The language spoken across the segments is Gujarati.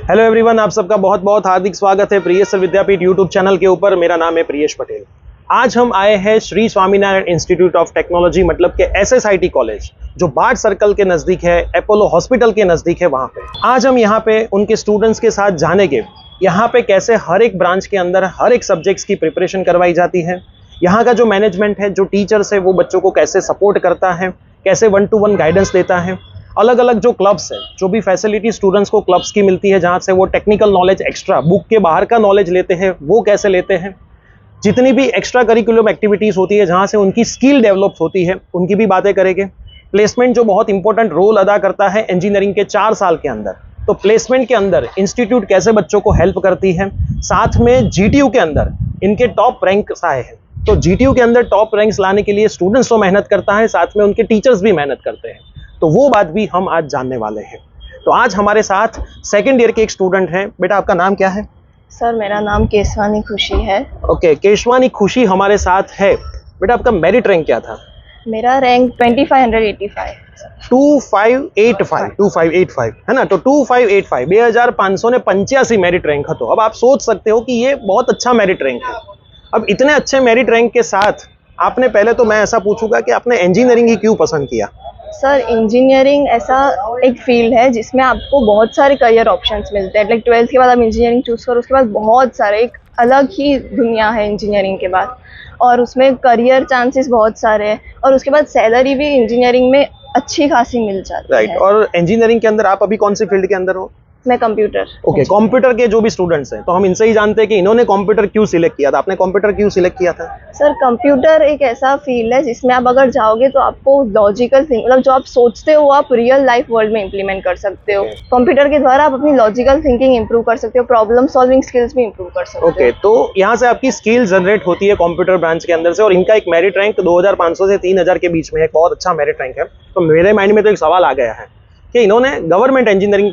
हेलो एवरीवन, आप सबका बहुत बहुत हार्दिक स्वागत है प्रियेश विद्यापीठ यूट्यूब चैनल के ऊपर। मेरा नाम है प्रियेश पटेल। आज हम आए हैं Shri Swaminarayan institute of technology मतलब के SSIT कॉलेज, जो बार्ट सर्कल के नज़दीक है, अपोलो हॉस्पिटल के नज़दीक है। वहाँ पे आज हम यहाँ पे उनके स्टूडेंट्स के साथ जानेंगे यहाँ पे कैसे हर एक ब्रांच के अंदर हर एक सब्जेक्ट्स की प्रिपरेशन करवाई जाती है, यहाँ का जो मैनेजमेंट है, जो टीचर्स है, वो बच्चों को कैसे सपोर्ट करता है, कैसे 1-to-1 गाइडेंस देता है। अलग अलग जो क्लब्स है, जो भी फैसिलिटी स्टूडेंट्स को क्लब्स की मिलती है, जहाँ से वो टेक्निकल नॉलेज एक्स्ट्रा बुक के बाहर का नॉलेज लेते हैं, वो कैसे लेते हैं। जितनी भी एक्स्ट्रा करिकुलम एक्टिविटीज़ होती है, जहाँ से उनकी स्किल डेवलप होती है, उनकी भी बातें करेंगे। प्लेसमेंट जो बहुत इंपॉर्टेंट रोल अदा करता है इंजीनियरिंग के 4 साल के अंदर, तो प्लेसमेंट के अंदर इंस्टीट्यूट कैसे बच्चों को हेल्प करती है। साथ में GTU के अंदर इनके टॉप रैंक्स आए हैं, तो GTU के अंदर टॉप रैंक्स लाने के लिए स्टूडेंट्स तो मेहनत करता है, साथ में उनके टीचर्स भी मेहनत करते हैं। तो वो बात भी हम आज जानने वाले हैं। तो आज हमारे साथ सेकेंड ईयर के एक स्टूडेंट हैं। बेटा, आपका नाम क्या है? सर, मेरा नाम केशवानी खुशी है। ओके, केशवानी खुशी हमारे साथ है। बेटा, आपका मेरिट रैंक क्या था? मेरा रैंक 2585 2585 है ना। तो 2585 2585 मेरिट रैंक है। तो अब आप सोच सकते हो कि ये बहुत अच्छा मेरिट रैंक है। अब इतने अच्छे मेरिट रैंक के साथ आपने, पहले तो मैं ऐसा पूछूंगा कि आपने इंजीनियरिंग ही क्यों पसंद किया? सर, इंजीनियरिंग ऐसा एक फील्ड है जिसमें आपको बहुत सारे करियर ऑप्शंस मिलते हैं। लाइक 12th के बाद आप इंजीनियरिंग चूज करो, उसके बाद बहुत सारे, एक अलग ही दुनिया है इंजीनियरिंग के बाद, और उसमें करियर चांसेस बहुत सारे हैं, और उसके बाद सैलरी भी इंजीनियरिंग में अच्छी खासी मिल जाती है। राइट। और इंजीनियरिंग के अंदर आप अभी कौन सी फील्ड के अंदर हो? मैं कंप्यूटर। ओके, कंप्यूटर के जो भी स्टूडेंट्स हैं, तो हम इनसे ही जानते हैं कि इन्होंने कंप्यूटर क्यों सिलेक्ट किया था। आपने कंप्यूटर क्यों सिलेक्ट किया था? सर, कंप्यूटर एक ऐसा फील्ड है जिसमें आप अगर जाओगे तो आपको लॉजिकल थिंक, मतलब जो आप सोचते हो आप रियल लाइफ वर्ल्ड में इम्प्लीमेंट कर सकते हो। कंप्यूटर के द्वारा आप अपनी लॉजिकल थिंकिंग इंप्रूव कर सकते हो, प्रॉब्लम सॉल्विंग स्किल्स भी इंप्रूव कर सकते हो। ओके, तो यहाँ से आपकी स्किल जनरेट होती है कंप्यूटर ब्रांच के अंदर से, और इनका एक मेरिट रैंक 2500 से 3000 के बीच में एक बहुत अच्छा मेरिट रैंक है। तो मेरे माइंड में तो एक सवाल आ गया है कि इन्होंने गवर्नमेंट इंजीनियरिंग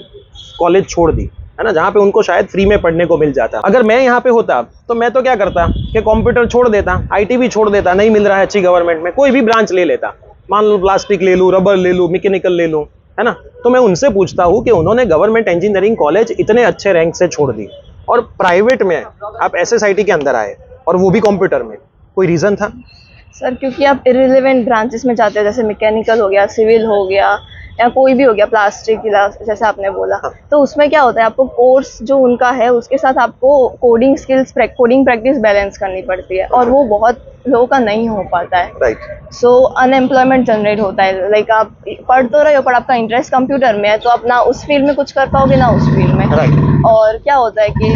कॉलेज छोड़ दी है ना, जहाँ पे उनको शायद फ्री में पढ़ने को मिल जाता। अगर मैं यहाँ पे होता तो मैं तो क्या करता कि कंप्यूटर छोड़ देता, IT भी छोड़ देता, नहीं मिल रहा है अच्छी गवर्नमेंट में, कोई भी ब्रांच ले लेता। मान लो प्लास्टिक ले लूँ, रबर ले लूँ, मैकेनिकल ले लूँ, है ना। तो मैं उनसे पूछता हूँ कि उन्होंने गवर्नमेंट इंजीनियरिंग कॉलेज इतने अच्छे रैंक से छोड़ दी और प्राइवेट में आप SSIT के अंदर आए, और वो भी कंप्यूटर में, कोई रीज़न था? सर, क्योंकि आप इररिलेवेंट ब्रांचेस में जाते हैं, जैसे मैकेनिकल हो गया, सिविल हो गया, या कोई भी हो गया, प्लास्टिक जैसे आपने बोला। तो उसमें क्या होता है, आपको कोर्स जो उनका है उसके साथ आपको coding skills, coding practice balance करनी पड़ती है, और वो बहुत लोगों का नहीं हो पाता है। राइट। सो अनएम्प्लॉयमेंट जनरेट होता है। लाइक आप पढ़ तो रहे हो, पर आपका इंटरेस्ट कंप्यूटर में है, तो आप ना उस फील्ड में कुछ कर पाओगे ना उस फील्ड में। राइट। और क्या होता है कि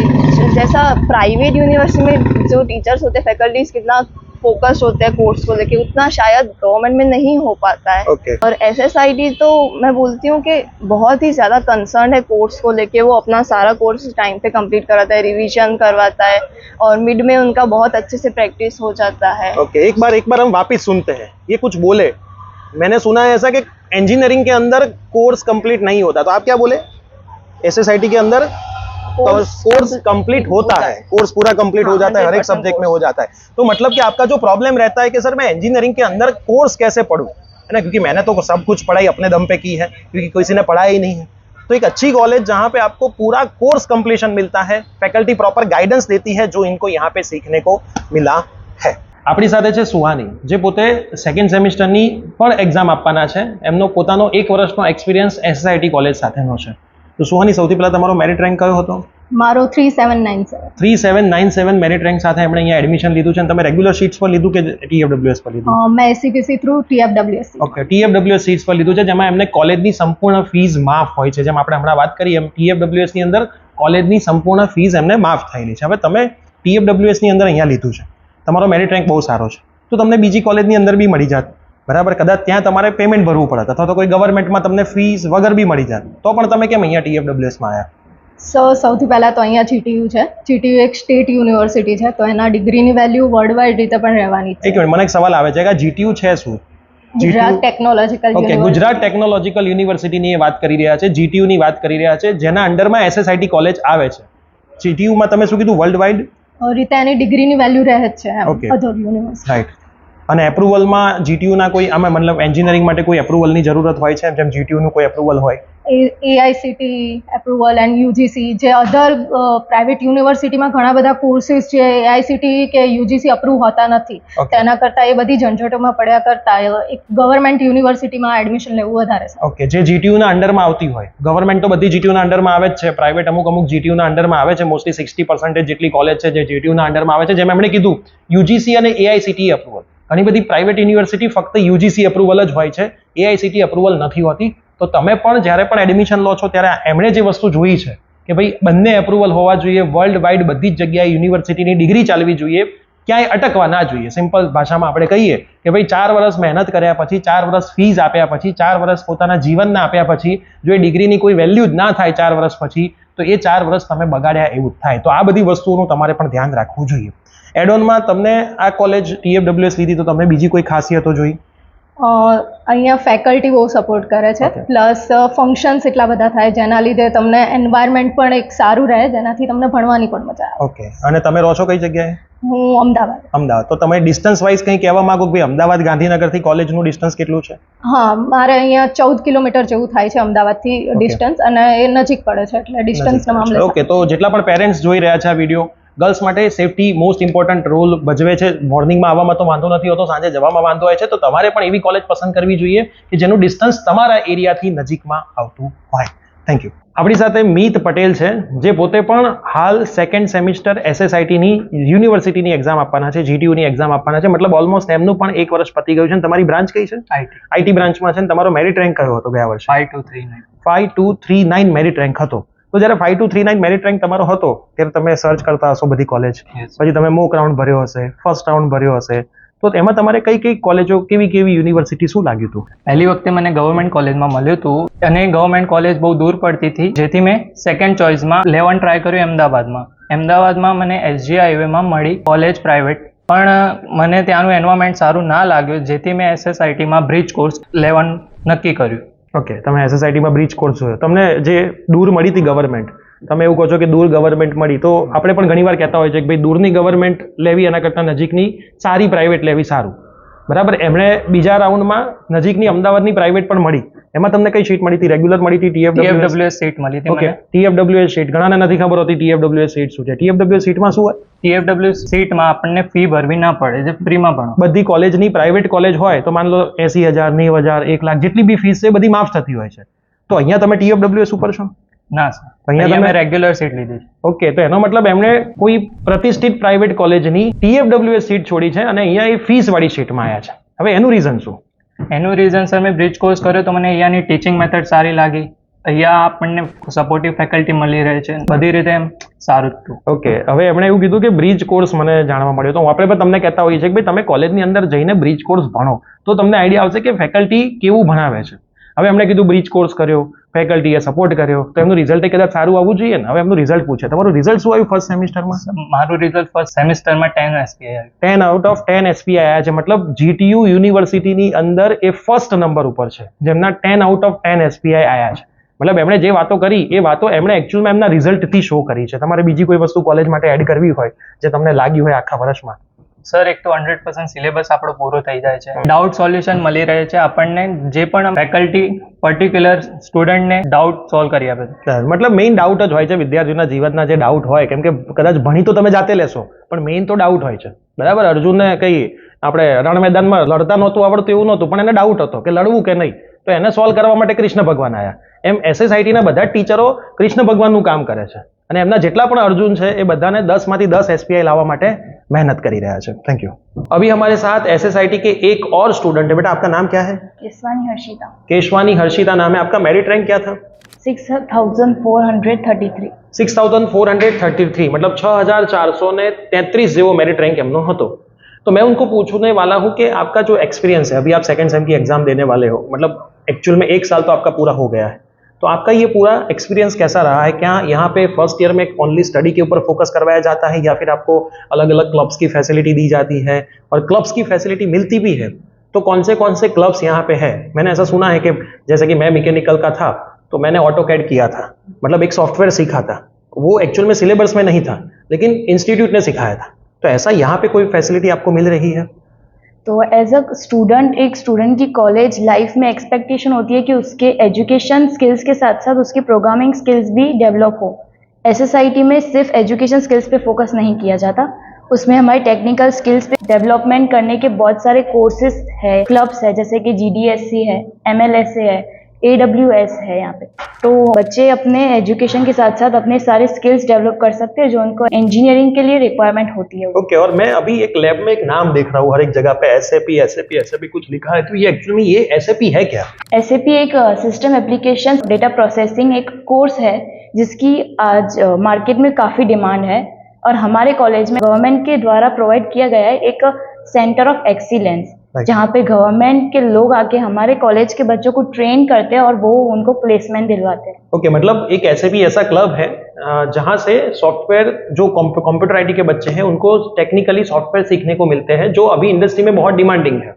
जैसा प्राइवेट यूनिवर्सिटी में जो टीचर्स होते हैं, फैकल्टीज कितना फोकस होते हैं कोर्स को लेके, उतना शायद गवर्नमेंट में नहीं हो पाता है। Okay. और SSIT तो मैं बोलती हूँ कि बहुत ही ज़्यादा कंसर्न है कोर्स को लेके। वो अपना सारा कोर्स टाइम पे कंप्लीट कराता है, रिवीजन करवाता है, और मिड में उनका बहुत अच्छे से प्रैक्टिस हो जाता है। ओके, एक बार हम वापस सुनते हैं। ये कुछ बोले, मैंने सुना है ऐसा कि इंजीनियरिंग के अंदर कोर्स कंप्लीट नहीं होता, तो आप क्या बोले? SSIT के अंदर कोर्स कंप्लीट होता है, कोर्स पूरा कंप्लीट हो जाता है, हर एक सब्जेक्ट में हो जाता है। तो मतलब कि आपका जो प्रॉब्लम रहता है कि सर मैं इंजीनियरिंग के अंदर कोर्स कैसे पढूं, है ना, क्योंकि मैंने तो सब कुछ पढ़ाई अपने दम पे की है, क्योंकि किसी ने पढ़ाया ही नहीं है। तो एक अच्छी कॉलेज जहाँ पे आपको पूरा कोर्स कंप्लीशन मिलता है, फैकल्टी प्रॉपर गाइडेंस देती है, जो इनको यहाँ पे सीखने को मिला है। આપણી સાથે છે સુહાની, જે પોતે સેકન્ડ સેમિસ્ટરની પણ એક્ઝામ આપવાના છે। એમનો પોતાનો 1 વર્ષનો એક્સપિરિયન્સ SSIT કોલેજ સાથેનો છે। તો સુહાની, સૌથી પહેલા તમારો મેરિટ રેન્ક કયો હતો? મારો 3797 3797 મેરિટ રેન્ક સાથે એમણે અહીંયા એડમિશન લીધું છે। અને તમે રેગ્યુલર સીટ્સ પર લીધું કે TFWS પર લીધું? मैं SCPC through TFWS। Okay, TFWS seats પર લીધું છે, જેમાં એમને કોલેજની સંપૂર્ણ ફીસ માફ હોય છે। જેમ આપણે હમણાં વાત કરી એમ TFWS ની અંદર કોલેજની સંપૂર્ણ ફીસ એમને માફ થયેલી છે। હવે તમે TFWS ની અંદર અહીંયા લીધું છે, તમારો મેરિટ રેન્ક બહુ સારો છે, તો તમને બીજી કોલેજની અંદર બી મળી જાત, બરાબર? કદાચ ત્યાં તમારે પેમેન્ટ ભરવું પડત, અથવા તો કોઈ ગવર્મેન્ટમાં તમને ફીસ વગર બી મળી જાત, તો પણ તમે કેમ અહીંયા TFWS માં આવ્યા? સૌથી પહેલાં તો અહીંયા GTU છે। GTU એક સ્ટેટ યુનિવર્સિટી છે, તો એના ડિગ્રીની વેલ્યુ વર્લ્ડ વાઇડ રીતે પણ રહેવાની છે। એક મિનિટ, મને એક સવાલ આવે છે કે GTU છે શું? Gujarat technological okay, Gujarat technological યુનિવર્સિટીની વાત કરી રહ્યા છે, GTU ની વાત કરી રહ્યા છે, જેના અંડરમાં SSIT કોલેજ આવે છે। GTU માં તમે શું કીધું, વર્લ્ડ વાઇડ રીતે એની ડિગ્રીની વેલ્યુ રહે જ છે Okay. અધર યુનિવર્સિટી। રાઈટ। અને એપ્રુવલમાં GTU ના કોઈ, આમાં મતલબ એન્જિનિયરિંગ માટે કોઈ એપ્રુવલની જરૂરત હોય છે, જેમ GTU નું કોઈ એપ્રુવલ હોય? AICTE એપ્રુવલ એન્ડ UGC જે અધર પ્રાઇવેટ યુનિવર્સિટીમાં ઘણા બધા કોર્સીસ જે AICTE કે UGC અપ્રૂવ હોતા નથી, તેના કરતાં એ બધી ઝંઝટોમાં પડ્યા કરતાં એક ગવર્મેન્ટ યુનિવર્સિટીમાં એડમિશન લેવું વધારે સારું. ઓકે, જે GTUના અંડરમાં આવતી હોય, ગવર્મેન્ટ તો બધી GTUના અંડરમાં આવે જ છે, પ્રાઇવેટ અમુક GTUના અંડરમાં આવે છે, મોસ્ટલી 60% જેટલી કોલેજ છે જે GTUના અંડરમાં આવે છે. જેમ એમણે કીધું UGC અને AICTE અપ્રુવલ, ઘણી બધી પ્રાઇવેટ યુનિવર્સિટી ફક્ત UGC અપ્રુવલ જ હોય છે, AICTE અપ્રુવલ નથી હોતી. તો તમે પણ જ્યારે પણ એડમિશન લો છો ત્યારે એમણે જે વસ્તુ જોઈ છે કે ભાઈ બંને અપ્રુવલ હોવા જોઈએ, વર્લ્ડ વાઇડ બધી જ જગ્યાએ યુનિવર્સિટીની ડિગ્રી ચાલવી જોઈએ, ક્યાંય અટકવા ના જોઈએ. સિમ્પલ ભાષામાં આપણે કહીએ કે ભાઈ 4 વર્ષ મહેનત કર્યા પછી, 4 વર્ષ ફીસ આપ્યા પછી, 4 વર્ષ પોતાના જીવનના આપ્યા પછી જો એ ડિગ્રીની કોઈ વેલ્યુ જ ના થાય 4 વર્ષ પછી, તો એ 4 વર્ષ તમે બગાડ્યા એવું જ થાય. તો આ બધી વસ્તુઓનું તમારે પણ ધ્યાન રાખવું જોઈએ. એડઓનમાં તમને આ કોલેજ TFWS લીધી તો તમે બીજી કોઈ ખાસિયતો જોઈ? અહીંયા ફેકલ્ટી બહુ સપોર્ટ કરે છે, પ્લસ ફંક્શન્સ એટલા બધા થાય જેના લીધે તમને એન્વાયરમેન્ટ પણ એક સારું રહે, જેનાથી તમને ભણવાની પણ મજા આવે. ઓકે, અને તમે રહો છો કઈ જગ્યાએ? હું અમદાવાદ. અમદાવાદ. તો તમે ડિસ્ટન્સ વાઇઝ કંઈ કહેવા માંગો કે ભાઈ અમદાવાદ ગાંધીનગરથી કોલેજનું ડિસ્ટન્સ કેટલું છે? હા, મારે અહીંયા 14 કિલોમીટર જેવું થાય છે અમદાવાદથી ડિસ્ટન્સ, અને એ નજીક પડે છે એટલે ડિસ્ટન્સના મામલે. ઓકે, તો જેટલા પણ પેરેન્ટ્સ જોઈ રહ્યા છે આ વિડીયો, ગર્લ્સ માટે સેફટી મોસ્ટ ઇમ્પોર્ટન્ટ રોલ ભજવે છે. મોર્નિંગમાં આવવામાં તો વાંધો નથી હોતો, સાંજે જવામાં વાંધો હોય છે. તો તમારે પણ એવી કોલેજ પસંદ કરવી જોઈએ કે જેનું ડિસ્ટન્સ તમારા એરિયાથી નજીકમાં આવતું હોય. Thank you. આપણી સાથે મીત પટેલ છે જે પોતે પણ હાલ 2nd સેમિસ્ટર SSITની યુનિવર્સિટીની એક્ઝામ આપવાના છે, GTUની એક્ઝામ આપવાના છે. મતલબ ઓલમોસ્ટ એમનું પણ 1 વર્ષ પતી ગયું છે. તમારી બ્રાન્ચ કઈ છે? IT બ્રાન્ચમાં છે. તમારો મેરિટ રેન્ક કયો હતો ગયા વર્ષે? 5239 મેરિટ રેન્ક હતો. તો જ્યારે 5239 મેરિટ રેન્ક તમારો હતો ત્યારે તમે સર્ચ કરતા હશો બધી કોલેજ, પછી તમે મોક રાઉન્ડ ભર્યો હશે, ફર્સ્ટ રાઉન્ડ ભર્યો હશે, તો એમાં તમારે કઈ કઈ કોલેજો, કેવી કેવી યુનિવર્સિટી, શું લાગ્યું હતું? પહેલી વખતે મને ગવર્મેન્ટ કોલેજમાં મળ્યું હતું, અને ગવર્મેન્ટ કોલેજ બહુ દૂર પડતી હતી, જેથી મેં સેકન્ડ ચોઇસમાં લેવાનું ટ્રાય કર્યું અમદાવાદમાં મને SG હાઈવેમાં મળી કોલેજ પ્રાઇવેટ, પણ મને ત્યાંનું એન્વાયરમેન્ટ સારું ના લાગ્યું, જેથી મેં SSITમાં બ્રિજ કોર્સ લેવાનું નક્કી કર્યું. ઓકે, તમે SSITમાં બ્રિજ કોર્સ જોયો. તમને જે દૂર મળી હતી ગવર્મેન્ટ, તમે એવું કહો છો કે દૂર ગવર્મેન્ટ મળી, તો આપણે પણ ઘણીવાર કહેતા હોય છે કે ભાઈ દૂરની ગવર્મેન્ટ લેવી એના કરતાં નજીકની સારી પ્રાઇવેટ લેવી સારું, બરાબર. એમણે બીજા રાઉન્ડમાં નજીકની અમદાવાદની પ્રાઇવેટ પણ મળી. એમાં તમને કઈ સીટ મળી હતી? રેગ્યુલર મળી હતી? TFWS સીટ મળી હતી. Okay, TFWS seat. ઘણાને નથી ખબર હોતી TFWS સીટ શું છે. TFWS સીટમાં શું હોય? TFWS સીટમાં આપણને ફી ભરવી ના પડે, જે ફ્રીમાં ભણો. બધી કોલેજની પ્રાઇવેટ કોલેજ હોય તો માન લો 80,000, 90,000, 1 લાખ જેટલી બી ફીસ છે બધી માફ થતી હોય છે. તો અહીંયા તમે TFWS ઉપર છો? ના સર, અહીંયા તમે રેગ્યુલર સીટ લીધી છે. ઓકે, તો એનો મતલબ એમણે કોઈ પ્રતિષ્ઠિત પ્રાઇવેટ કોલેજની TFWS સીટ છોડી છે અને અહીંયા એ ફીસ વાળી સીટમાં આવ્યા છે. હવે એનું રીઝન શું? એનું રીઝન સર, મેં બ્રિજ કોર્સ કર્યો તો મને અહીંયાની ટીચિંગ મેથડ સારી લાગી, અહીંયા આપણને સપોર્ટિવ ફેકલ્ટી મળી રહે છે, બધી રીતે એમ સારું હતું. ઓકે, હવે એમણે એવું કીધું કે બ્રિજ કોર્સ મને જાણવા મળ્યો, તો આપણે પણ તમને કહેતા હોઈએ છીએ કે ભાઈ તમે કોલેજની અંદર જઈને બ્રિજ કોર્સ ભણો તો તમને આઈડિયા આવશે કે ફેકલ્ટી કેવું ભણાવે છે. હવે એમણે કીધું બ્રિજ કોર્સ કર્યો, ફેકલ્ટીએ સપોર્ટ કર્યો, તો એમનું રિઝલ્ટ કદાચ સારું આવવું જોઈએ ને. હવે એમનું રિઝલ્ટ પૂછે, તમારું રિઝલ્ટ શું આવ્યું ફર્સ્ટ સેમિસ્ટરમાં? મારું રિઝલ્ટ ફર્સ્ટ સેમિસ્ટરમાં 10 SPI આવ્યું. 10 આઉટ ઓફ 10 SPI આવ્યા છે. મતલબ GTU યુનિવર્સિટીની અંદર એ ફર્સ્ટ નંબર ઉપર છે, જેમના 10 આઉટ ઓફ 10 SPI આવ્યા છે. મતલબ એમણે જે વાતો કરી એ વાતો એમણે એકચ્યુઅલમાં એમના રિઝલ્ટથી શો કરી છે. તમારે બીજી કોઈ વસ્તુ કોલેજ માટે એડ કરવી હોય જે તમને લાગી હોય આખા વર્ષમાં? સર, એક તો 100% સિલેબસ આપણો પૂરો થઈ જાય છે, ડાઉટ સોલ્યુશન મળી રહે છે આપણને, જે પણ ફેકલ્ટી પર્ટિક્યુલર સ્ટુડન્ટને ડાઉટ સોલ્વ કરી આપે છે. મતલબ મેઇન ડાઉટ જ હોય છે વિદ્યાર્થીઓના જીવનના, જે ડાઉટ હોય, કેમ કે કદાચ ભણી તો તમે જાતે લેશો પણ મેઇન તો ડાઉટ હોય છે, બરાબર. અર્જુનને કઈ આપણે રણ મેદાનમાં લડતા નહોતું આવડતું એવું નહોતું, પણ એને ડાઉટ હતો કે લડવું કે નહીં, તો એને સોલ્વ કરવા માટે કૃષ્ણ ભગવાન આવ્યા. એમ SSITના બધા જ ટીચરો કૃષ્ણ ભગવાનનું કામ કરે છે અને એમના જેટલા પણ અર્જુન છે એ બધાને 10 માંથી 10 SPI लावा માટે मेहनत कर ही रहा है. Thank you. अभी हमारे साथ SSIT के एक और स्टूडेंट है. बेटा आपका नाम क्या है? केशवानी हर्षिता. केशवानी हर्षिता नाम है आपका. मेरिट रैंक क्या था? 6433. 6433 मतलब 6433 જેવો मेरिट रैंक એમનો હતો. तो मैं उनको पूछने वाला हूँ कि आपका जो एक्सपीरियंस है, अभी आप सेकंड सेम की एग्जाम देने वाले हो, मतलब एक्चुअल में 1 साल तो आपका पूरा हो गया है, तो आपका ये पूरा एक्सपीरियंस कैसा रहा है? क्या यहाँ पे फर्स्ट ईयर में ओनली स्टडी के ऊपर फोकस करवाया जाता है या फिर आपको अलग अलग क्लब्स की फैसिलिटी दी जाती है? और क्लब्स की फैसिलिटी मिलती भी है तो कौन से क्लब्स यहाँ पे है? मैंने ऐसा सुना है कि जैसे कि मैं मैकेनिकल का था तो मैंने ऑटोकैड किया था, मतलब एक सॉफ्टवेयर सीखा था, वो एक्चुअल में सिलेबस में नहीं था लेकिन इंस्टीट्यूट ने सिखाया था. तो ऐसा यहाँ पे कोई फैसिलिटी आपको मिल रही है? तो एज अ स्टूडेंट, एक स्टूडेंट की कॉलेज लाइफ में एक्सपेक्टेशन होती है कि उसके एजुकेशन स्किल्स के साथ साथ उसकी प्रोग्रामिंग स्किल्स भी डेवलप हो। SSIT में सिर्फ एजुकेशन स्किल्स पे फोकस नहीं किया जाता, उसमें हमारी टेक्निकल स्किल्स पे डेवलपमेंट करने के बहुत सारे कोर्सेज है, क्लब्स है, जैसे कि GDSC है, MLSA है, AWS है यहाँ पे। तो बच्चे अपने एजुकेशन के साथ साथ अपने सारे स्किल्स डेवलप कर सकते हैं जो उनको इंजीनियरिंग के लिए रिक्वायरमेंट होती है। ओके, और मैं अभी एक लैब में एक नाम देख रहा हूँ हर एक जगह पे SAP कुछ लिखा है, तो ये एक्चुअली ये SAP है क्या? SAP एक सिस्टम एप्लीकेशन डेटा प्रोसेसिंग एक कोर्स है जिसकी आज मार्केट में काफ़ी डिमांड है, और हमारे कॉलेज में गवर्नमेंट के द्वारा प्रोवाइड किया गया है एक सेंटर ऑफ एक्सीलेंस, जहाँ पे गवर्नमेंट के लोग आके हमारे कॉलेज के बच्चों को ट्रेन करते हैं और वो उनको प्लेसमेंट दिलवाते हैं। ओके, मतलब एक SAP ऐसा क्लब है जहाँ से सॉफ्टवेयर जो कंप्यूटर IT के बच्चे हैं उनको टेक्निकली सॉफ्टवेयर सीखने को मिलते हैं, जो अभी इंडस्ट्री में बहुत डिमांडिंग है,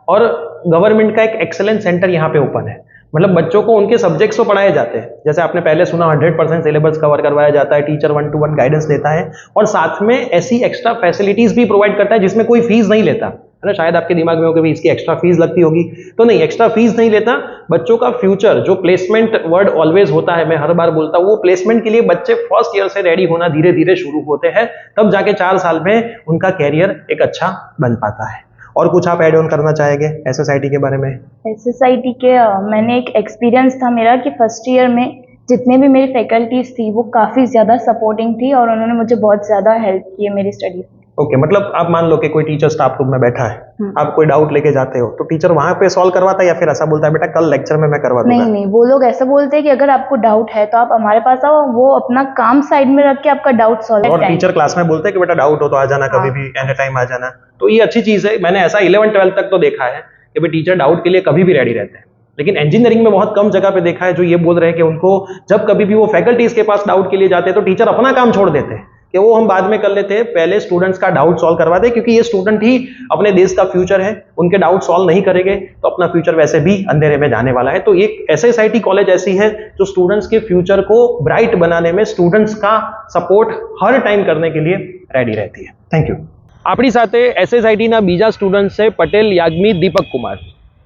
और गवर्नमेंट का एक एक्सेलेंस सेंटर यहाँ पे ओपन है। मतलब बच्चों को उनके सब्जेक्ट्स तो पढ़ाए जाते हैं, जैसे आपने पहले सुना 100% सिलेबस कवर करवाया जाता है, टीचर 1-to-1 गाइडेंस देता है, और साथ में ऐसी एक्स्ट्रा फैसिलिटीज भी प्रोवाइड करता है जिसमें कोई फीस नहीं लेता है ना। शायद आपके दिमाग में हो कि इसकी एक्स्ट्रा फीस लगती होगी, तो नहीं, एक्स्ट्रा फीस नहीं लेता। बच्चों का फ्यूचर, जो प्लेसमेंट वर्ड ऑलवेज होता है, मैं हर बार बोलता हूँ, वो प्लेसमेंट के लिए बच्चे फर्स्ट ईयर से रेडी होना धीरे धीरे शुरू होते हैं, तब जाके 4 साल में उनका कैरियर एक अच्छा बन पाता है। और कुछ आप ऐड ऑन करना चाहेंगे SSIT के बारे में? SSIT के मैंने एक एक्सपीरियंस था मेरा कि फर्स्ट ईयर में जितने भी मेरी फैकल्टीज थी वो काफ़ी ज़्यादा सपोर्टिंग थी और उन्होंने मुझे बहुत ज़्यादा हेल्प की है मेरी स्टडीज में। ओके, मतलब आप मान लो कि कोई टीचर स्टाफ रूम में बैठा है, आप कोई डाउट लेके जाते हो, तो टीचर वहां पे सॉल्व करवाता है या फिर ऐसा बोलता है बेटा कल लेक्चर में मैं करवा दूंगा? नहीं, वो लोग ऐसा बोलते हैं कि अगर आपको डाउट है तो आप हमारे पास आओ, वो अपना काम साइड में रख के आपका डाउट सॉल्व और टीचर क्लास में बोलते हैं कि बेटा डाउट हो तो आ जाना, कभी भी एनी टाइम आ जाना। तो ये अच्छी चीज है। मैंने ऐसा 11-12 तक तो देखा है कि भाई टीचर डाउट के लिए कभी भी रेडी रहते हैं, लेकिन इंजीनियरिंग में बहुत कम जगह पे देखा है जो ये बोल रहे हैं कि उनको जब कभी भी वो फैकल्टीज के पास डाउट के लिए जाते हैं तो टीचर अपना काम छोड़ देते हैं कि वो हम बाद में कर लेते हैं, पहले स्टूडेंट्स का डाउट सॉल्व करवा दे, क्योंकि ये स्टूडेंट ही अपने देश का फ्यूचर है। उनके डाउट सॉल्व नहीं करेंगे तो अपना फ्यूचर वैसे भी अंधेरे में जाने वाला है। तो एक SSIT कॉलेज ऐसी है जो स्टूडेंट्स के फ्यूचर को ब्राइट बनाने में स्टूडेंट्स का सपोर्ट हर टाइम करने के लिए रेडी रहती है। Thank you. આપણી સાથે SSIT ના બીજા સ્ટુડન્ટ છે પટેલ યાજ્ઞિક દીપક કુમાર,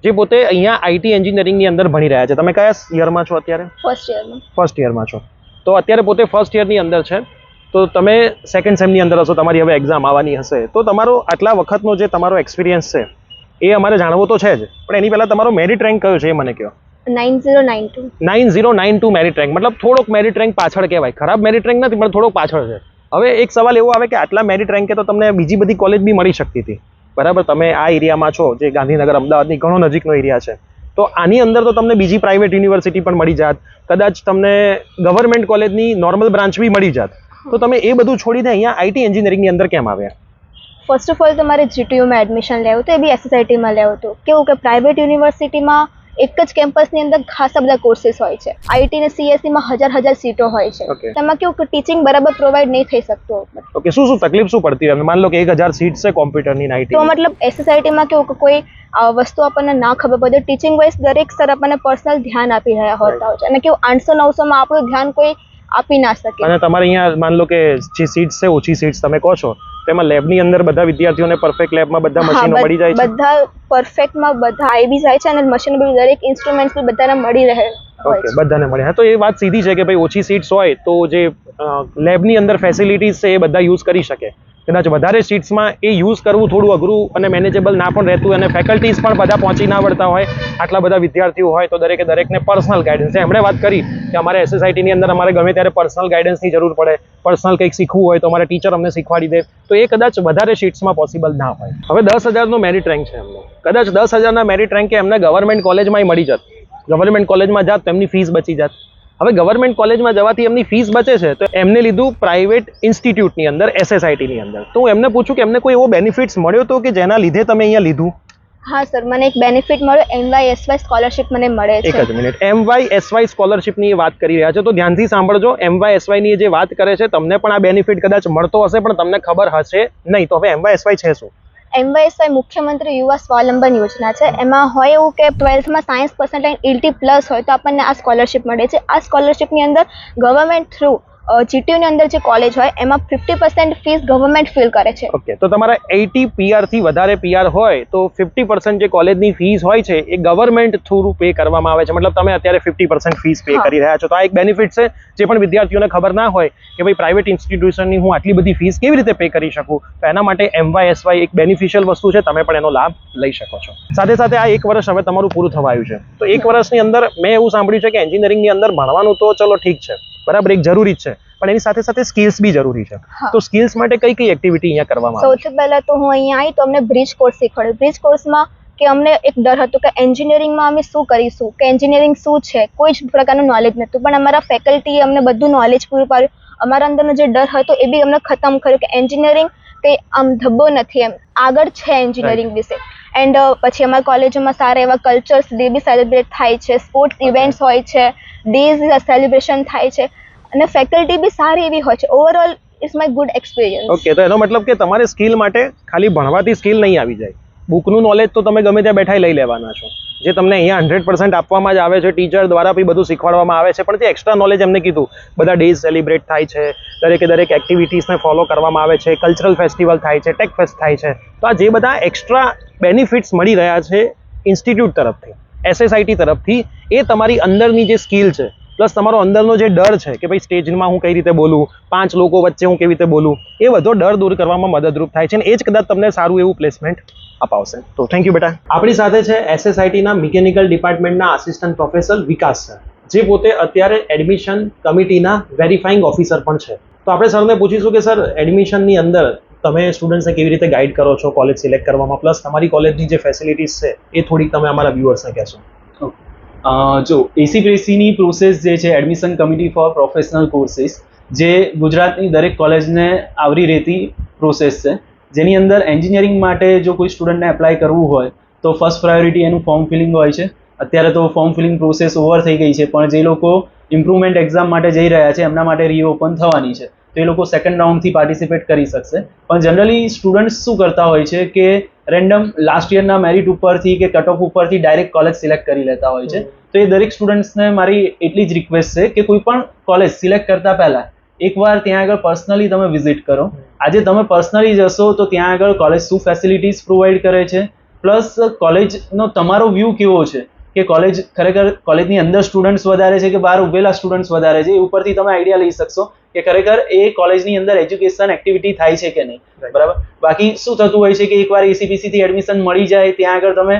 જે પોતે અહીંયા IT એન્જિનિયરિંગની અંદર ભણી રહ્યા છે। તમે કયા યરમાં છો અત્યારે? ફર્સ્ટ યરમાં છો। તો અત્યારે પોતે ફર્સ્ટ યરની અંદર છે, તો તમે સેકન્ડ સેમની અંદર હશો, તમારી હવે એક્ઝામ આવવાની હશે। તો તમારો આટલા વખતનો જે તમારો એક્સપિરિયન્સ છે એ અમારે જાણવો તો છે જ, પણ એની પહેલાં તમારો મેરિટ રેન્ક કયો છે એ મને કહો। 9092 મેરિટ રેન્ક, मतलब થોડોક મેરિટ રેન્ક પાછળ કહેવાય, ખરાબ મેરિટ રેન્ક નથી પણ થોડોક પાછળ છે। હવે એક સવાલ એવો આવે કે આટલા મેરિટ રેન્કે તો તમને બીજી બધી કોલેજ બી મળી શકતી હતી, બરાબર? તમે આ એરિયામાં છો જે ગાંધીનગર અમદાવાદની ઘણો નજીકનો એરિયા છે, તો આની અંદર તો તમને બીજી પ્રાઇવેટ યુનિવર્સિટી પણ મળી જાત, કદાચ તમને ગવર્મેન્ટ કોલેજની નોર્મલ બ્રાન્ચ બી મળી જાત, તો તમે એ બધું છોડીને અહીંયા IT એન્જિનિયરિંગની અંદર કેમ આવ્યા? ફર્સ્ટ ઓફ ઓલ તો મારે GTU માં એડમિશન લેવું હતું, એ બી SSIT માં લેવું હતું। કેવું કે પ્રાઇવેટ યુનિવર્સિટીમાં એક જ કેમ્પસની અંદર ખાસા બધા કોર્सेस હોય છે, IT ને CSE માં હજાર સીટો હોય છે, તેમાં કેવું કે ટીચિંગ બરાબર પ્રોવાઈડ નહીં થઈ શકતું। ઓકે, શું તકલીફ શું પડતી હોય? માન લો કે 1000 સીટ છે કોમ્પ્યુટરની IT, તો મતલબ SSIT માં કેવું કે કોઈ વસ્તુ આપણને ના ખબર પડે, ટીચિંગ વાઇઝ દરેક સર આપણને પર્સનલ ધ્યાન આપી રહ્યા હોતા હોય છે, અને કેવું 800-900 માં આપણું ધ્યાન કોઈ આપી ના શકે। અને તમારે અહીંયા માન લો કે જે સીટ્સ છે, ઓછી સીટ્સ તમે કહો છો, તેમાં લેબની અંદર બધા વિદ્યાર્થીઓને પરફેક્ટ લેબમાં બધા મશીનો મળી જાય છે? બધા પરફેક્ટમાં બધા આવી બી જાય છે, અને મશીનો બી દરેક ઇન્સ્ટ્રુમેન્ટ્સ બી બધાને મળી રહે। ઓકે, બધાને મળે। હા, તો એ વાત સીધી છે કે ભાઈ ઓછી સીટ્સ હોય તો જે લેબની અંદર ફેસિલિટીઝ છે એ બધા યુઝ કરી શકે। કદાચ વધારે સીટ્સમાં એ યુઝ કરવું થોડું અઘરું અને મેનેજેબલ ના પણ રહેતું, અને ફેકલ્ટીઝ પણ બધા પહોંચી ના વળતા હોય, આટલા બધા વિદ્યાર્થીઓ હોય, તો દરેકને પર્સનલ ગાઈડન્સ છે। એમણે વાત કરી કે અમારે SSITની અંદર અમારે ગમે ત્યારે પર્સનલ ગાઈડન્સની જરૂર પડે, પર્સનલ કંઈક શીખવું હોય તો અમારે ટીચર અમને શીખવાડી દે, તો એ કદાચ વધારે સીટ્સમાં પોસિબલ ના હોય। હવે 10,000નો મેરિટ રેન્ક છે એમનો, કદાચ 10,000ના મેરિટ રેન્કે એમને ગવર્મેન્ટ કોલેજમાં મળી જાત, ગવર્મેન્ટ કોલેજમાં જાત તો એમની ફીસ બચી જાત। હવે ગવર્મેન્ટ કોલેજમાં જવાથી એમની ફીસ બચે છે, તો એમને લીધું પ્રાઇવેટ ઇન્સ્ટિટ્યૂટની અંદર, SSITની અંદર। તો હું એમને પૂછું કે એમને કોઈ એવો બેનિફિટ્સ મળ્યો તો કે જેના લીધે તમે અહીંયા લીધું? હા સર, મને એક બેનિફિટ મળ્યો, MYSY સ્કોલરશિપ મને મળે છે। એક જ મિનિટ, MYSY સ્કોલરશિપની વાત કરી રહ્યા છે, તો ધ્યાનથી સાંભળજો। MYSY ની જે વાત કરે છે, તમને પણ આ બેનિફિટ કદાચ મળતો હશે પણ તમને ખબર હશે નહીં। તો હવે MYSY છે શું? MYSY મુખ્યમંત્રી યુવા સ્વાવલંબન યોજના છે। એમાં હોય એવું કે 12th માં સાયન્સ પર્સન્ટાઇલ 80+ હોય તો આપણને આ સ્કોલરશિપ મળે છે। આ સ્કોલરશિપની અંદર ગવર્મેન્ટ થ્રુ GTU ની અંદર જે કોલેજ હોય એમાં 50% ફીસ ગવર્મેન્ટ ફિલ કરે છે. ઓકે, તો તમારા 80 PR થી વધારે PR હોય તો 50% જે કોલેજની ફીસ હોય છે એ ગવર્મેન્ટ થ્રુ પે કરવામાં આવે છે. મતલબ તમે અત્યારે 50% ફીસ પે કરી રહ્યા છો. તો આ એક બેનિફિટ છે જે પણ વિદ્યાર્થીઓને ખબર ના હોય કે ભાઈ પ્રાઇવેટ ઇન્સ્ટિટ્યુશનની હું આટલી બધી ફીસ કેવી રીતે પે કરી શકું, તો એના માટે MYSY એક બેનિફિશિયલ વસ્તુ છે, તમે પણ એનો લાભ લઈ શકો છો. સાથે સાથે આ 1 વર્ષ હવે તમારું પૂરું થવા આવ્યું છે, તો 1 વર્ષની અંદર મેં એવું સાંભળ્યું છે કે એન્જિનિયરિંગની અંદર ભણવાનું તો ચલો ઠીક છે, બરાબર, એક જરૂરી જ છે, પણ એની સાથે સાથે સ્કિલ્સ બી જરૂરી છે. તો સ્કિલ્સ માટે કઈ કઈ એક્ટિવિટી અહીંયા કરવામાં આવે? સૌથી પહેલા તો હું અહીંયા આવી તો અમને બ્રિજ કોર્સ શીખવાડ્યો. બ્રિજ કોર્સમાં કે અમને એક ડર હતો કે એન્જિનિયરિંગમાં અમે શું કરીશું, કે એન્જિનિયરિંગ શું છે, કોઈ જ પ્રકારનું નોલેજ નહોતું, પણ અમારા ફેકલ્ટીએ અમને બધું નોલેજ પૂરું પાડ્યું. અમારા અંદરનો જે ડર હતો એ બી અમને ખતમ કર્યો કે એન્જિનિયરિંગ કંઈ આમ ધબ્બો નથી, એમ આગળ છે એન્જિનિયરિંગ વિશે. એન્ડ પછી અમારા કોલેજોમાં સારા એવા કલ્ચર્સ ડે બી સેલિબ્રેટ થાય છે, સ્પોર્ટ્સ ઇવેન્ટ્સ હોય છે, ડેઝ સેલિબ્રેશન થાય છે, અને ફેકલ્ટી બી સારી એવી હોય છે. Overall it's my good experience. Okay, તો એનો મતલબ કે તમારે સ્કિલ માટે ખાલી ભણવાથી સ્કિલ નહીં આવી જાય, બુકનું નોલેજ તો તમે ગમે ત્યાં બેઠા લઈ લેવાના છો, જે તમને અહીંયા 100% આપવામાં જ આવે છે, ટીચર દ્વારા બી બધું શીખવાડવામાં આવે છે, પણ જે એક્સ્ટ્રા નોલેજ એમને કીધું, બધા ડેઝ સેલિબ્રેટ થાય છે, દરેક એક્ટિવિટીઝને ફોલો કરવામાં આવે છે, કલ્ચરલ ફેસ્ટિવલ થાય છે, ટેક ફેસ્ટ થાય છે, તો આ જે બધા એક્સ્ટ્રા બેનિફિટ્સ મળી રહ્યા છે ઇન્સ્ટિટ્યૂટ તરફથી, SSIT તરફથી, એ તમારી અંદરની જે સ્કિલ છે પ્લસ તમારો અંદરનો જે ડર છે કે ભાઈ સ્ટેજમાં હું કઈ રીતે બોલું, 5 લોકો વચ્ચે હું કેવી રીતે બોલું, એ બધો ડર દૂર કરવામાં મદદરૂપ થાય છે, અને એ જ કદાચ તમને સારું એવું પ્લેસમેન્ટ અપાવશે. તો થેન્ક યુ બેટા. આપણી સાથે છે SSITના મિકેનિકલ ડિપાર્ટમેન્ટના આસિસ્ટન્ટ પ્રોફેસર વિકાસ સર, જે પોતે અત્યારે એડમિશન કમિટીના વેરીફાઈંગ ઓફિસર પણ છે. તો આપણે સરને પૂછીશું કે સર, એડમિશનની અંદર તમે સ્ટુડન્ટ્સને કેવી રીતે ગાઈડ કરો છો કોલેજ સિલેક્ટ કરવામાં, પ્લસ તમારી કોલેજની જે ફેસિલિટીઝ છે એ થોડીક તમે અમારા વ્યુઅર્સને કહેશો. જો એસીપીએસસીની પ્રોસેસ જે છે, admission committee four professional courses, જે ગુજરાતની દરેક કોલેજને આવરી રહેતી પ્રોસેસ છે, જેની અંદર એન્જિનિયરિંગ માટે જો કોઈ સ્ટુડન્ટને એપ્લાય કરવું હોય તો ફર્સ્ટ પ્રાયોરિટી એનું ફોર્મ ફિલિંગ હોય છે. અત્યારે તો ફોર્મ ફિલિંગ પ્રોસેસ ઓવર થઈ ગઈ છે, પણ જે લોકો ઇમ્પ્રુવમેન્ટ એક્ઝામ માટે જઈ રહ્યા છે એમના માટે રીઓપન થવાની છે, તો એ લોકો સેકન્ડ રાઉન્ડથી પાર્ટિસિપેટ કરી શકશે. પણ જનરલી સ્ટુડન્ટ્સ શું કરતા હોય છે કે રેન્ડમ લાસ્ટ યરના મેરિટ ઉપરથી કે કટ ઓફ ઉપરથી ડાયરેક્ટ કોલેજ સિલેક્ટ કરી લેતા હોય છે. તો એ દરેક સ્ટુડન્ટ્સને મારી એટલી જ રિક્વેસ્ટ છે કે કોઈ પણ કોલેજ સિલેક્ટ કરતા પહેલા એકવાર ત્યાં આગળ પર્સનલી તમે વિઝિટ કરો. આજે તમે પર્સનલી જશો તો ત્યાં આગળ કોલેજ શું ફેસિલિટીઝ પ્રોવાઈડ કરે છે, પ્લસ કોલેજનો તમારો વ્યૂ કેવો છે, કે કોલેજ ખરેખર કોલેજની અંદર સ્ટુડન્ટ્સ વધારે છે કે બહાર ઉભેલા સ્ટુડન્ટ્સ વધારે છે, એ ઉપરથી તમે આઈડિયા લઈ શકશો કે ખરેખર એ કોલેજની અંદર એજ્યુકેશન એક્ટિવિટી થાય છે કે નહીં. બરાબર. બાકી શું થતું હોય છે કે એકવાર એસીપીસી થી એડમિશન મળી જાય, ત્યાં આગળ તમે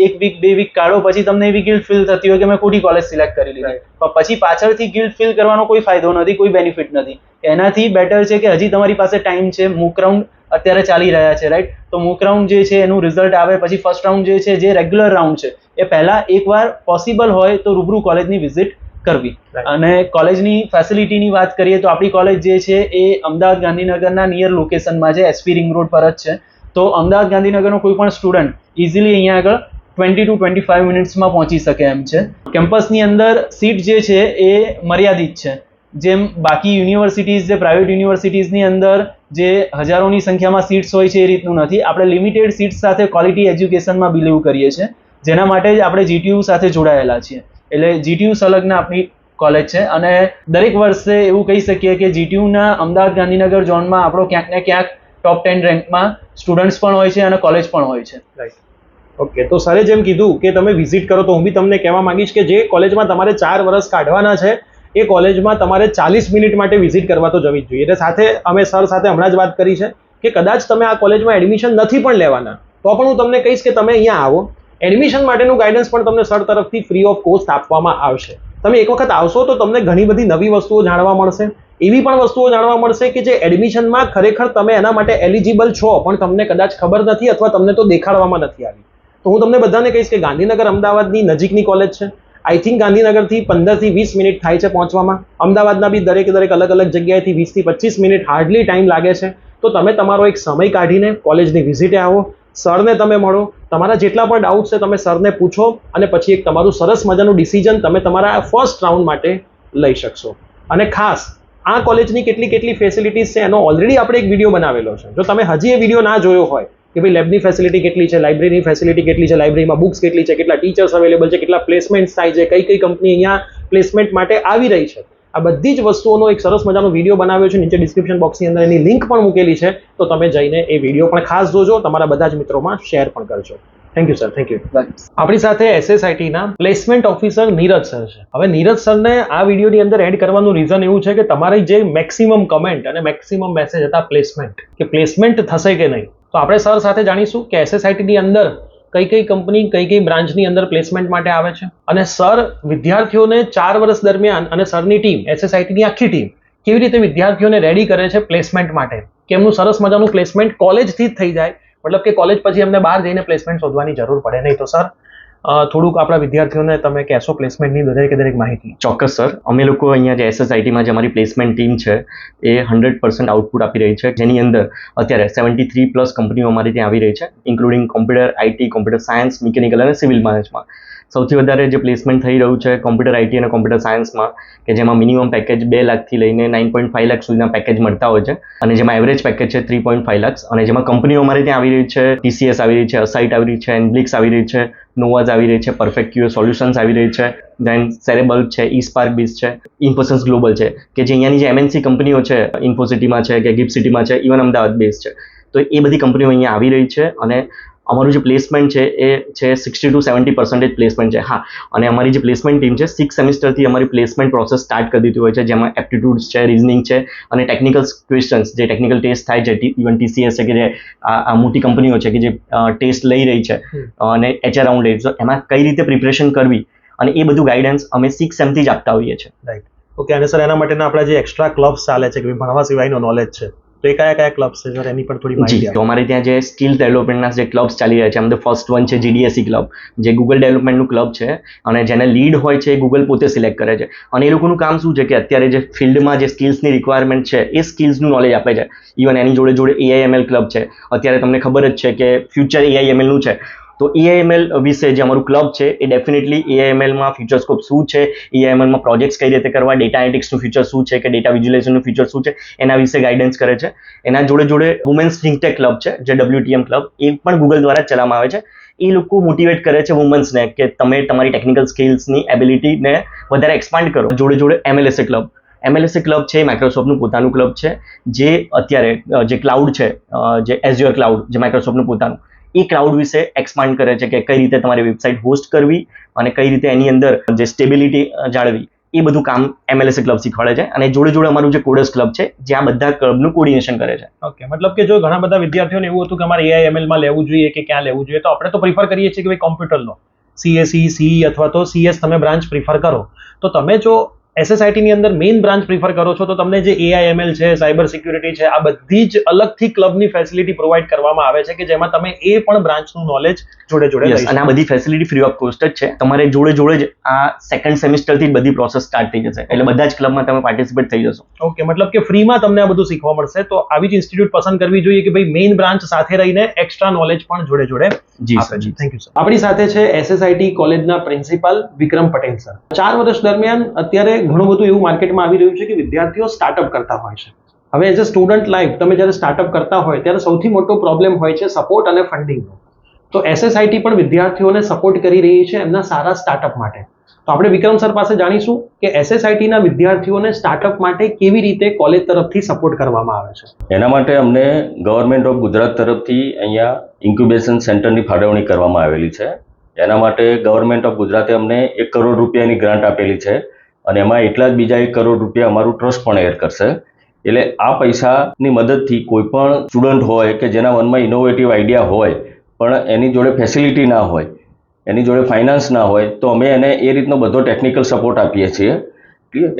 એક વીક 2 વીક કાઢો, પછી તમને એવી ગિલ્ટ ફીલ થતી હોય કે મેં ખોટી કોલેજ સિલેક્ટ કરી લીધી, પણ પછી પાછળથી ગિલ્ટ ફીલ કરવાનો કોઈ ફાયદો નથી, કોઈ બેનિફિટ નથી. એનાથી બેટર છે કે હજી તમારી પાસે ટાઈમ છે, મૂક રાઉન્ડ અત્યારે ચાલી રહ્યા છે, રાઈટ? તો મૂક રાઉન્ડ જે છે એનું રિઝલ્ટ આવે પછી ફર્સ્ટ રાઉન્ડ જે છે, જે રેગ્યુલર રાઉન્ડ છે, એ પહેલા એકવાર પોસિબલ હોય તો રૂબરૂ કોલેજની વિઝિટ કરવી. અને કોલેજની ફેસિલિટીની વાત કરીએ તો આપણી કોલેજ જે છે એ અમદાવાદ ગાંધીનગરના નિયર લોકેશનમાં છે, SP રિંગ રોડ પર જ છે. તો અમદાવાદ ગાંધીનગરનો કોઈ પણ સ્ટુડન્ટ ઇઝીલી અહીંયા આગળ 20 to 25 મિનિટ્સમાં પહોંચી શકે એમ છે. કેમ્પસની અંદર સીટ જે છે એ મર્યાદિત છે, જેમ બાકી યુનિવર્સિટીઝ, જે પ્રાઇવેટ યુનિવર્સિટીઝની અંદર જે હજારોની સંખ્યામાં સીટ્સ હોય છે એ રીતનું નથી. આપણે લિમિટેડ સીટ્સ સાથે ક્વોલિટી એજ્યુકેશનમાં બિલીવ કરીએ છીએ, જેના માટે જ આપણે GTU સાથે જોડાયેલા છીએ. એટલે GTU સંલગ્ન આપણી કોલેજ છે, અને દરેક વર્ષે એવું કહી શકીએ કે GTUના અમદાવાદ ગાંધીનગર ઝોનમાં આપણો ક્યાંક ને ક્યાંક ટોપ 10 રેન્કમાં સ્ટુડન્ટ્સ પણ હોય છે અને કોલેજ પણ હોય છે. રાઈટ. ઓકે, તો સરે જેમ કીધું કે તમે વિઝિટ કરો, તો હું બી તમને કહેવા માંગીશ કે જે કોલેજમાં તમારે 4 વર્ષ કાઢવાના છે એ કોલેજમાં તમારે 40 મિનિટ માટે વિઝિટ કરવા તો જવી જ જોઈએ. એટલે સાથે અમે સર સાથે હમણાં જ વાત કરી છે કે કદાચ તમે આ કોલેજમાં એડમિશન નથી પણ લેવાના તો પણ હું તમને કહીશ કે તમે અહીંયા આવો, એડમિશન માટેનું ગાઈડન્સ પણ તમને સર તરફથી ફ્રી ઓફ કોસ્ટ આપવામાં આવશે. તમે એક વખત આવશો તો તમને ઘણી બધી નવી વસ્તુઓ જાણવા મળશે, એવી પણ વસ્તુઓ જાણવા મળશે કે જે એડમિશનમાં ખરેખર તમે એના માટે એલિજિબલ છો પણ તમને કદાચ ખબર નથી અથવા તમને તો દેખાડવામાં નથી આવી. તો હું તમને બધાને કહીશ કે ગાંધીનગર અમદાવાદની નજીકની કોલેજ છે. આઈ થિંક ગાંધીનગરથી 15 થી 20 મિનિટ થાય છે પહોંચવામાં. અમદાવાદના બી દરેક અલગ અલગ જગ્યાએથી 20 થી 25 મિનિટ હાર્ડલી ટાઈમ લાગે છે. તો તમે તમારો એક સમય કાઢીને કોલેજની વિઝિટે આવો, સરને તમે મળો, તમારા જેટલા પણ ડાઉટ છે તમે સરને પૂછો, અને પછી એક તમારું સરસ મજાનું ડિસિઝન તમે તમારા ફર્સ્ટ રાઉન્ડ માટે લઈ શકશો. અને ખાસ આ કોલેજની કેટલી ફેસિલિટીઝ છે એનો ઓલરેડી આપણે એક વિડીયો બનાવેલો છે. જો તમે હજી એ વિડીયો ના જોયો હોય કે ભાઈ લેબની ફેસિલિટી કેટલી છે, લાઇબ્રેરીની ફેસિલિટી કેટલી છે, લાઇબ્રેરીમાં બુક્સ કેટલી છે, કેટલા ટીચર્સ અવેલેબલ છે, કેટલા પ્લેસમેન્ટ્સ થાય છે, કઈ કંપની અહીંયા પ્લેસમેન્ટ માટે આવી રહી છે, આ બધી જ વસ્તુઓનો એક સરસ મજાનો વિડીયો બનાવ્યો છે, નીચે ડિસ્ક્રિપ્શન બોક્સની અંદર એની લિંક પણ મૂકેલી છે, તો તમે જઈને એ વિડીયો પણ ખાસ જોજો, તમારા બધા જ મિત્રોમાં શેર પણ કરજો. Thank you sir, thank you. આપણી સાથે SSITના પ્લેસમેન્ટ ઓફિસર નીરજ સર છે. હવે નીરજ સરને આ વિડીયોની અંદર એડ કરવાનું રીઝન એવું છે કે તમારી જે મેક્સિમમ કમેન્ટ અને મેક્સિમમ મેસેજ હતા પ્લેસમેન્ટ થશે કે નહીં, તો આપણે સર સાથે જાણીશું કે SSITની અંદર કઈ કંપની કઈ બ્રાન્ચની અંદર પ્લેસમેન્ટ માટે આવે છે, અને સર વિદ્યાર્થીઓને 4 વર્ષ દરમિયાન અને સરની ટીમ SSITની આખી ટીમ કેવી રીતે વિદ્યાર્થીઓને રેડી કરે છે પ્લેસમેન્ટ માટે, કે એમનું સરસ મજાનું પ્લેસમેન્ટ કોલેજથી જ થઈ જાય, મતલબ કે કોલેજ પછી એમને બહાર જઈને પ્લેસમેન્ટ શોધવાની જરૂર પડે નહીં. તો સર થોડુંક આપણા વિદ્યાર્થીઓને તમે કહેશો પ્લેસમેન્ટની દરેક માહિતી. ચોક્કસ સર, અમે લોકો અહીંયા જે SSITમાં જે અમારી પ્લેસમેન્ટ ટીમ છે એ 100% આઉટપુટ આપી રહી છે, જેની અંદર અત્યારે 73+ કંપનીઓ અમારી ત્યાં આવી રહી છે, including computer, IT, computer science, mechanical અને સિવિલ બ્રાન્ચમાં. સૌથી વધારે જે પ્લેસમેન્ટ થઈ રહ્યું છે કોમ્પ્યુટર IT અને કોમ્પ્યુટર સાયન્સમાં, કે જેમાં મિનિમમ પેકેજ 2 લાખથી લઈને 9.5 લાખ સુધીના પેકેજ મળતા હોય છે, અને જેમાં એવરેજ પેકેજ છે 3.5 લાખ, અને જેમાં કંપનીઓ અમારે ત્યાં આવી રહી છે, TCS આવી રહી છે, અસાઇટ આવી રહી છે, એનબ્લિક્સ આવી રહી છે, નોવાઝ આવી રહી છે, પરફેક્ટ QA સોલ્યુશન્સ આવી રહી છે, દેન સેરેબલ છે, eSpark Biz છે, ઇન્ફોસિસ ગ્લોબલ છે, કે જે અહીંયાની જે MNC કંપનીઓ છે, ઇન્ફોસિટીમાં છે કે ગિફ્ટ સિટીમાં છે, ઇવન અમદાવાદ બેઝ છે, તો એ બધી કંપનીઓ અહીંયા આવી રહી છે. અને અમારું જે પ્લેસમેન્ટ છે એ છે 60 to 70% પ્લેસમેન્ટ છે. હા, અને અમારી જે પ્લેસમેન્ટ ટીમ છે 6 સેમિસ્ટરથી અમારી પ્લેસમેન્ટ પ્રોસેસ સ્ટાર્ટ કરી દીધી હોય છે, જેમાં એપ્ટિટ્યૂડ્સ છે, રિઝનિંગ છે, અને ટેકનિકલ ક્વેશ્ચન્સ, જે ટેકનિકલ ટેસ્ટ થાય છે, ઇવન TCS છે કે જે આ મોટી કંપનીઓ છે કે જે ટેસ્ટ લઈ રહી છે, અને HR રાઉન્ડ લે, તો એમાં કઈ રીતે પ્રિપરેશન કરવી, અને એ બધું ગાઈડન્સ અમે 6 સેમથી જ આપતા હોઈએ છીએ. Right, okay. અને સર એના માટેના આપણા જે એક્સ્ટ્રા ક્લબ્સ ચાલે છે કે ભણવા સિવાયનો નોલેજ છે, તો એ કયા ક્લબ્સ છે સર, એની પર થોડી માહિતી જી. તો અમારે ત્યાં જે સ્કિલ ડેવલપમેન્ટના જે ક્લબ્સ ચાલી રહ્યા છે, એમાં ફર્સ્ટ વન છે GDSE ક્લબ, જે ગૂગલ ડેવલપમેન્ટનું ક્લબ છે, અને જેને લીડ હોય છે એ ગૂગલ પોતે સિલેક્ટ કરે છે, અને એ લોકોનું કામ શું છે કે અત્યારે જે ફિલ્ડમાં જે સ્કિલ્સની રિક્વાયરમેન્ટ છે એ સ્કિલ્સનું નોલેજ આપે છે. ઇવન એની જોડે AIML ક્લબ છે, અત્યારે તમને ખબર જ છે કે ફ્યુચર AIMLનું છે, તો AIML વિશે જે અમારું ક્લબ છે એ ડેફિનેટલી AIMLમાં ફ્યુચર સ્કોપ શું છે, AIMLમાં પ્રોજેક્ટ્સ કઈ રીતે કરવા, ડેટા એનાલિટિક્સનું ફ્યુચર શું છે, કે ડેટા વિઝ્યુલાઇઝેશનનું ફ્યુચર શું છે, એના વિશે ગાઈડન્સ કરે છે. એના જોડે વુમેન્સ થિંકટેક ક્લબ છે, જે WTM ક્લબ, એ પણ ગૂગલ દ્વારા ચલાવવામાં આવે છે. એ લોકો મોટિવેટ કરે છે વુમન્સને કે તમે તમારી ટેકનિકલ સ્કિલ્સની એબિલિટીને વધારે એક્સપાન્ડ કરો. જોડે MLSA ક્લબ, MLSA ક્લબ છે માઇક્રોસોફ્ટનું પોતાનું ક્લબ છે, જે અત્યારે જે ક્લાઉડ છે, જે Azure ક્લાઉડ, જે માઇક્રોસોફ્ટનું પોતાનું, એ ક્લાઉડ વિશે એક્સપાન્ડ કરે છે કે કઈ રીતે તમારી વેબસાઇટ હોસ્ટ કરવી, અને કઈ રીતે એની અંદર જે સ્ટેબિલિટી જાળવી, એ બધું કામ MLSA ક્લબ શીખવાડે છે. અને જોડે અમારું જે કોડર્સ ક્લબ છે, જે આ બધા ક્લબનું કોર્ડિનેશન કરે છે. ઓકે, મતલબ કે જો ઘણા બધા વિદ્યાર્થીઓને એવું હતું કે અમારે AIMLમાં લેવું જોઈએ કે ક્યાં લેવું જોઈએ, તો આપણે તો પ્રિફર કરીએ છીએ કે ભાઈ કોમ્પ્યુટરનો CSE, CE અથવા તો CS તમે બ્રાન્ચ પ્રિફર કરો. તો તમે જો SSITની અંદર મેઇન બ્રાન્ચ પ્રિફર કરો છો, તો તમને જે AIML છે, સાયબર સિક્યુરિટી છે, આ બધી જ અલગથી ક્લબની ફેસિલિટી પ્રોવાઈડ કરવામાં આવે છે, કે જેમાં તમે એ પણ બ્રાન્ચનું નોલેજ જોડે લઈ શકો. અને આ બધી ફેસિલિટી ફ્રી ઓફ કોસ્ટ જ છે. તમારે જોડે જ આ સેકન્ડ સેમિસ્ટરથી બધી પ્રોસેસ સ્ટાર્ટ થઈ જશે, એટલે બધા જ ક્લબમાં તમે પાર્ટિસિપેટ થઈ જશો. ઓકે, મતલબ કે ફ્રીમાં તમને આ બધું શીખવા મળશે. તો આવી જ ઇન્સ્ટિટ્યૂટ પસંદ કરવી જોઈએ કે ભાઈ મેઇન બ્રાન્ચ સાથે રહીને એક્સ્ટ્રા નોલેજ પણ જોડે આપે છે. Thank you sir. આપણી સાથે છે SSIT કોલેજના પ્રિન્સિપાલ વિક્રમ પટેલ સર. 4 વર્ષ દરમિયાન અત્યારે ઘણું બધું એવું માર્કેટમાં આવી રહ્યું છે કે વિદ્યાર્થીઓ સ્ટાર્ટઅપ કરતા હોય છે. હવે એઝ અ સ્ટુડન્ટ લાઈફ તમે જ્યારે સ્ટાર્ટઅપ કરતા હોય ત્યારે સૌથી મોટો પ્રોબ્લેમ હોય છે સપોર્ટ અને ફંડિંગનો. તો SSIT પણ વિદ્યાર્થીઓને સપોર્ટ કરી રહી છે એમના સારા સ્ટાર્ટઅપ માટે. તો આપણે વિક્રમ સર પાસે જાણીશું કે SSITના વિદ્યાર્થીઓને સ્ટાર્ટઅપ માટે કેવી રીતે કોલેજ તરફથી સપોર્ટ કરવામાં આવે છે. એના માટે અમને ગવર્મેન્ટ ઓફ ગુજરાત તરફથી અહીંયા ઇન્ક્યુબેશન સેન્ટરની ફાળવણી કરવામાં આવેલી છે. એના માટે ગવર્મેન્ટ ઓફ ગુજરાતે અમને 1 કરોડ રૂપિયાની ગ્રાન્ટ આપેલી છે, અને એમાં એટલા જ બીજા 1 કરોડ રૂપિયા અમારું ટ્રસ્ટ પણ એડ કરશે. એટલે આ પૈસાની મદદથી કોઈ પણ સ્ટુડન્ટ હોય કે જેના મનમાં ઇનોવેટિવ આઈડિયા હોય, પણ એની જોડે ફેસિલિટી ના હોય, એની જોડે ફાઇનાન્સ ના હોય, તો અમે એને એ રીતનો બધો ટેકનિકલ સપોર્ટ આપીએ છીએ.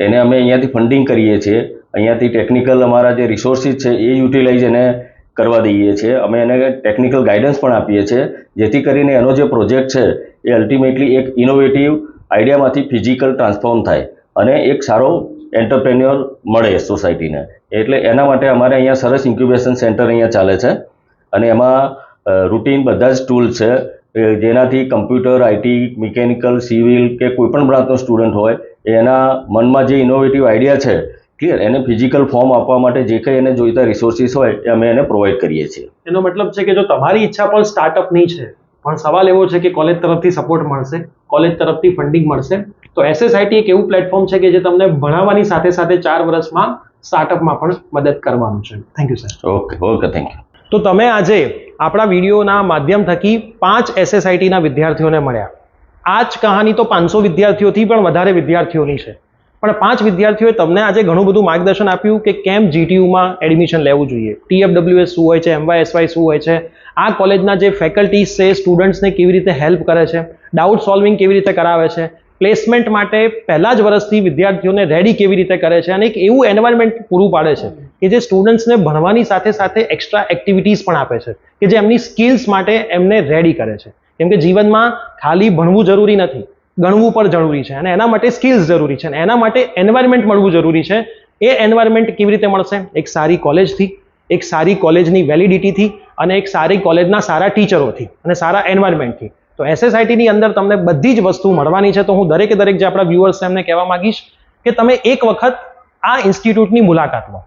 એને અમે અહીંયાથી ફંડિંગ કરીએ છીએ, અહીંયાથી ટેકનિકલ અમારા જે રિસોર્સિસ છે એ યુટિલાઇઝ એને કરવા દઈએ છીએ. અમે એને ટેકનિકલ ગાઈડન્સ પણ આપીએ છીએ, જેથી કરીને એનો જે પ્રોજેક્ટ છે એ અલ્ટિમેટલી એક ઇનોવેટિવ આઈડિયામાંથી ફિઝિકલ ટ્રાન્સફોર્મ થાય અને એક સારો એન્ટરપ્રેન્યોર મળે સોસાયટીને. એટલે એના માટે અમારે અહીંયા સરસ ઇન્ક્યુબેશન સેન્ટર અહીંયા ચાલે છે, અને એમાં રૂટીન બધા જ ટૂલ છે, જેનાથી કમ્પ્યુટર, IT, મિકેનિકલ, સિવિલ કે કોઈ પણ બ્રાન્ચનો સ્ટુડન્ટ હોય એના મનમાં જે ઇનોવેટિવ આઈડિયા છે, ક્લિયર, એને ફિઝિકલ ફોર્મ આપવા માટે જે કંઈ એને જોઈતા રિસોર્સિસ હોય એ અમે એને પ્રોવાઈડ કરીએ છીએ. એનો મતલબ છે કે જો તમારી ઈચ્છા પણ સ્ટાર્ટઅપની છે, પણ સવાલ એવો છે કે કોલેજ તરફથી સપોર્ટ મળશે, કોલેજ તરફથી ફંડિંગ મળશે, તો SSIT એક એવું પ્લેટફોર્મ છે કે જે તમને ભણાવવાની સાથે સાથે 4 વર્ષમાં સ્ટાર્ટઅપમાં પણ મદદ કરવાનું છે. Thank you sir. Okay thank you. તો તમે આજે આપણા વિડીયોના માધ્યમ થકી 5 SSIT ના વિદ્યાર્થીઓને મળ્યા. આ જ કહાની તો 500 વિદ્યાર્થીઓથી પણ વધારે વિદ્યાર્થીઓની છે, પણ 5 વિદ્યાર્થીઓએ તમને આજે ઘણું બધું માર્ગદર્શન આપ્યું કે કેમ GTUમાં એડમિશન લેવું જોઈએ, TFWS શું હોય છે, MYSY શું હોય છે, આ કોલેજના જે ફેકલ્ટીઝ છે સ્ટુડન્ટ્સને કેવી રીતે હેલ્પ કરે છે, ડાઉટ સોલ્વિંગ કેવી રીતે કરાવે છે, પ્લેસમેન્ટ માટે પહેલા જ વર્ષથી વિદ્યાર્થીઓને રેડી કેવી રીતે કરે છે, અને એક એવું એન્વાયરમેન્ટ પૂરું પાડે છે કે જે સ્ટુડન્ટ્સને ભણવાની સાથે સાથે એક્સ્ટ્રા એક્ટિવિટીઝ પણ આપે છે કે જે એમની સ્કિલ્સ માટે એમને રેડી કરે છે. કેમ કે જીવનમાં ખાલી ભણવું જરૂરી નથી, ગણવું પણ જરૂરી છે, અને એના માટે સ્કિલ્સ જરૂરી છે, અને એના માટે એન્વાયરમેન્ટ મળવું જરૂરી છે. એ એન્વાયરમેન્ટ કેવી રીતે મળશે? એક સારી કોલેજથી, એક સારી કોલેજની વેલિડિટીથી, અને એક સારી કોલેજના સારા ટીચરોથી અને સારા એન્વાયરમેન્ટથી. તો SSIT ની અંદર તમને બધી જ વસ્તુ મળવાની છે. તો હું દરેક જે આપણા વ્યુઅર્સ છે એમને કહેવા માંગીશ કે તમે એક વખત આ ઇન્સ્ટિટ્યૂટની મુલાકાત લો.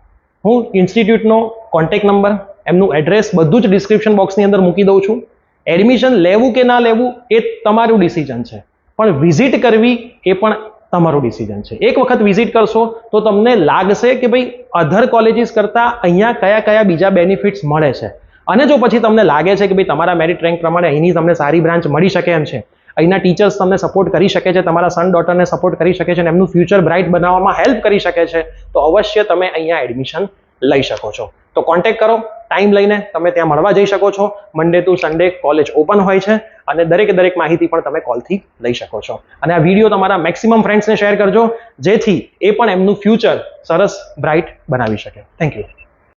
હું ઇન્સ્ટિટ્યૂટનો કોન્ટેક્ટ નંબર, એમનું એડ્રેસ બધું જ ડિસ્ક્રિપ્શન બોક્સની અંદર મૂકી દઉં છું. એડમિશન લેવું કે ના લેવું એ તમારું ડિસિઝન છે, પણ વિઝિટ કરવી એ પણ તમારું ડિસિઝન છે. એક વખત વિઝિટ કરશો તો તમને લાગશે કે ભાઈ અધર કોલેજીસ કરતાં અહીંયા કયા કયા બીજા બેનિફિટ્સ મળે છે. અને જો પછી તમને લાગે છે કે ભાઈ તમારા મેરિટ રેન્ક પ્રમાણે અહીંની તમને સારી બ્રાન્ચ મળી શકે એમ છે, અહીંના ટીચર્સ તમને સપોર્ટ કરી શકે છે, તમારા સન ડોટરને સપોર્ટ કરી શકે છે અને એમનું ફ્યુચર બ્રાઇટ બનાવવામાં હેલ્પ કરી શકે છે, તો અવશ્ય તમે અહીંયા એડમિશન લઈ શકો છો. તો કોન્ટેક્ટ કરો, ટાઈમ લઈને તમે ત્યાં મળવા જઈ શકો છો. Monday to Sunday college open હોય છે અને દરેક માહિતી પણ તમે કોલથી લઈ શકો છો. અને આ વિડીયો તમારા મેક્સિમમ ફ્રેન્ડ્સને શેર કરજો, જેથી એ પણ એમનું ફ્યુચર સરસ બ્રાઇટ બનાવી શકે. Thank you.